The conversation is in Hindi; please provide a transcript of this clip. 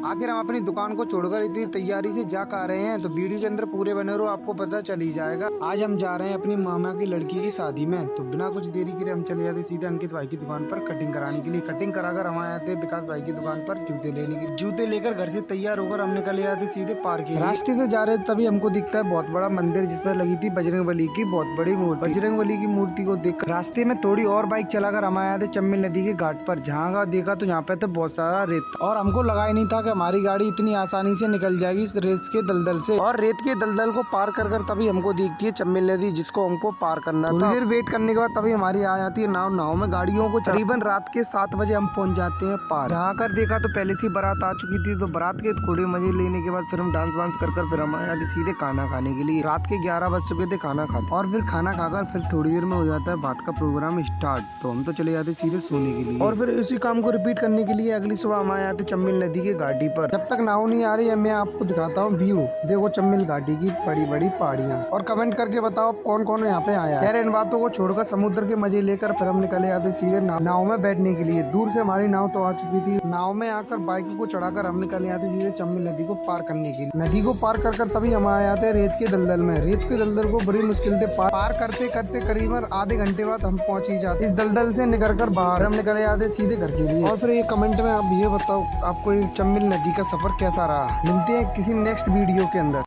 आखिर हम अपनी दुकान को छोड़कर इतनी तैयारी से जा कर रहे हैं, तो वीडियो के अंदर पूरे बने रहो, आपको पता चल ही जाएगा। आज हम जा रहे हैं अपनी मामा की लड़की की शादी में, तो बिना कुछ देरी के हम चले जाते सीधे अंकित भाई की दुकान पर कटिंग कराने के लिए। कटिंग कराकर हम आए थे विकास भाई की दुकान पर जूते लेने के लिए। जूते लेकर घर से तैयार होकर हम निकले जाते सीधे पार्क के लिए। रास्ते से जा रहे थे तभी हमको दिखता है बहुत बड़ा मंदिर, जिस पर लगी थी बजरंगबली की बहुत बड़ी मूर्ति। बजरंगबली की मूर्ति को देख रास्ते में थोड़ी और बाइक चलाकर हम आए थे चम्बल नदी के घाट पर। जहाँ देखा तो यहाँ पे तो बहुत सारा रेत, और हमको लगा ही नहीं था कि हमारी गाड़ी इतनी आसानी से निकल जाएगी इस रेत के दलदल से। और रेत के दलदल को पार कर तभी हमको दिखती है चम्बल नदी, जिसको हमको पार करना था। थोड़ी देर वेट करने के बाद तभी हमारी आ जाती है नाव। नाव में गाड़ियों को करीबन रात के 7 बजे हम पहुंच जाते हैं पार। जहाँ कर देखा तो पहले थी बारात आ चुकी थी, तो बारात के थोड़े मजे लेने के बाद फिर हम डांस वांस कर फिर हम आए सीधे खाना खाने के लिए। रात के 11 बज चुके थे खाना खाते, और फिर खाना खाकर फिर थोड़ी देर में हो जाता है बात का प्रोग्राम स्टार्ट, तो हम तो चले जाते सीधे सोने के लिए। और फिर इसी काम को रिपीट करने के लिए अगली सुबह हम आए आते चम्बल नदी के घाटी पर। जब तक नाव नहीं आ रही है मैं आपको दिखाता हूँ व्यू। देखो चम्बल घाटी की बड़ी बड़ी पहाड़ियाँ, और कमेंट करके बताओ कौन कौन यहाँ पे आया है। इन बातों को छोड़कर समुद्र के मजे लेकर फिर हम निकले आते सीधे नाव में बैठने के लिए। दूर से हमारी नाव तो आ चुकी थी। नाव में आकर बाइक को चढ़ाकर हम निकले आते सीधे चम्बल नदी को पार करने के लिए। नदी को पार कर तभी हम आए आते रेत के दलदल में। रेत के दलदल को बड़ी मुश्किल से पार करते करते करीबन आधे घंटे बाद हम पहुंच ही जाते। इस दलदल से निकल कर बाहर हम निकले आते सीधे घर के लिए। और फिर ये कमेंट में आप ये बताओ आपको चम्बल नदी का सफर कैसा रहा। मिलते हैं किसी नेक्स्ट वीडियो के अंदर।